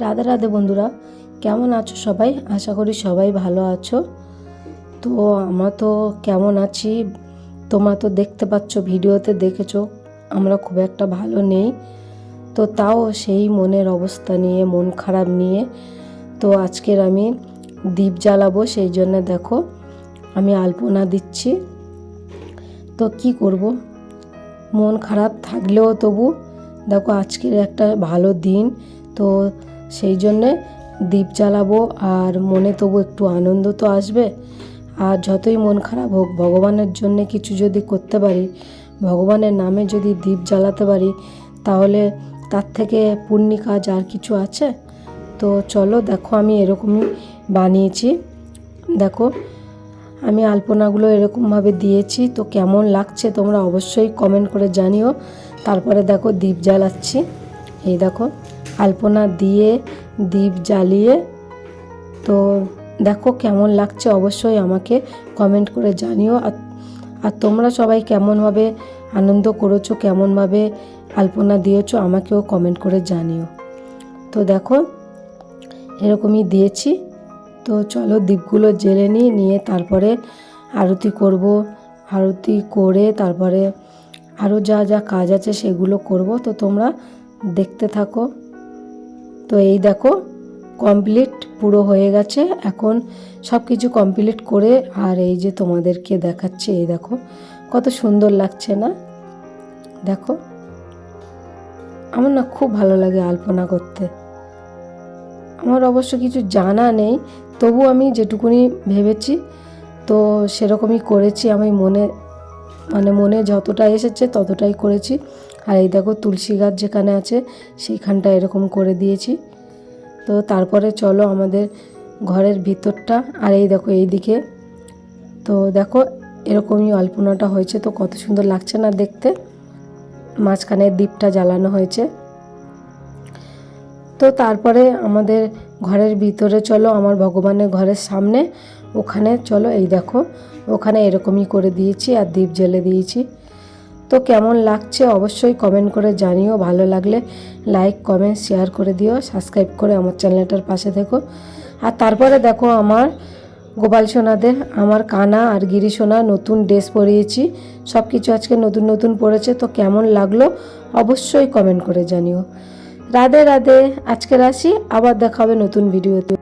রাধে রাধে বন্ধুরা, কেমন আছো সবাই? আশা করি সবাই ভালো আছো। তো আমরা তো কেমন আছি তোমরা তো দেখতে পাচ্ছ, ভিডিওতে দেখেছো আমরা খুব একটা ভালো নেই। তো তাও সেই মনের অবস্থা নিয়ে, মন খারাপ নিয়ে তো আজকের আমি দীপ জ্বালাবো, সেই জন্য দেখো আমি আলপনা দিচ্ছি। তো কি করব, মন খারাপ থাকলেও তবু দেখো আজকের একটা ভালো দিন, তো সেই জন্যে দীপ জ্বালাবো। আর মনে তবু একটু আনন্দ তো আসবে। আর যতই মন খারাপ হোক, ভগবানের জন্যে কিছু যদি করতে পারি, ভগবানের নামে যদি দীপ জ্বালাতে পারি, তাহলে তার থেকে পুণ্য কাজ আর কিছু আছে? তো চলো দেখো আমি এরকমই বানিয়েছি। দেখো আমি আলপনাগুলো এরকমভাবে দিয়েছি, তো কেমন লাগছে তোমরা অবশ্যই কমেন্ট করে জানিও। তারপরে দেখো দীপ জ্বালাচ্ছি, এই দেখো আলপনা দিয়ে দীপ জ্বালিয়ে, তো দেখো কেমন লাগছে অবশ্যই আমাকে কমেন্ট করে জানিও। আর তোমরা সবাই কেমনভাবে আনন্দ করেছো, কেমনভাবে আলপনা দিয়েছো আমাকেও কমেন্ট করে জানিও। তো দেখো এরকমই দিয়েছি। তো চলো দীপগুলো জ্বেলে নিয়ে তারপরে আরতি করব। আরতি করে তারপরে আরও যা যা কাজ আছে সেগুলো করব, তো তোমরা দেখতে থাকো। তো এই দেখো কমপ্লিট পুরো হয়ে গেছে, এখন সব কিছু কমপ্লিট করে আর এই যে তোমাদেরকে দেখাচ্ছি, এই দেখো কত সুন্দর লাগছে না? দেখো আমার না খুব ভালো লাগে আলপনা করতে। আমার অবশ্য কিছু জানা নেই, তবু আমি যেটুকুনি ভেবেছি তো সেরকমই করেছি। আমি মনে যতটা এসেছে ততটাই করেছি। আর এই দেখো তুলসী গাছ যেখানে আছে সেইখানটা এরকম করে দিয়েছি। তো তারপরে চলো আমাদের ঘরের ভিতরটা, আর এই দেখো এইদিকে, তো দেখো এরকমই আলপনাটা হয়েছে। তো কত সুন্দর লাগছে না দেখতে? মাঝখানে দীপটা জ্বালানো হয়েছে। তো তারপরে আমাদের ঘরের ভিতরে চলো, আমার ভগবানের ঘরের সামনে, ওখানে চলো, এই দেখো ওখানে এরকমই করে দিয়েছি আর দীপ জ্বেলে দিয়েছি। তো কেমন লাগছে অবশ্যই কমেন্ট করে জানিও। ভালো লাগলে লাইক কমেন্ট শেয়ার করে দিও, সাবস্ক্রাইব করে আমার চ্যানেলটার পাশে থেকো। আর তারপরে দেখো আমার গোপাল সোনাদের, আমার কানা আর গিরি সোনা নতুন ড্রেস পরিয়েছি, সব কিছু আজকে নতুন নতুন পরেছে। তো কেমন লাগলো অবশ্যই কমেন্ট করে জানিও। রাধে রাধে, আজকে আসি, আবার দেখা হবে নতুন ভিডিওতে।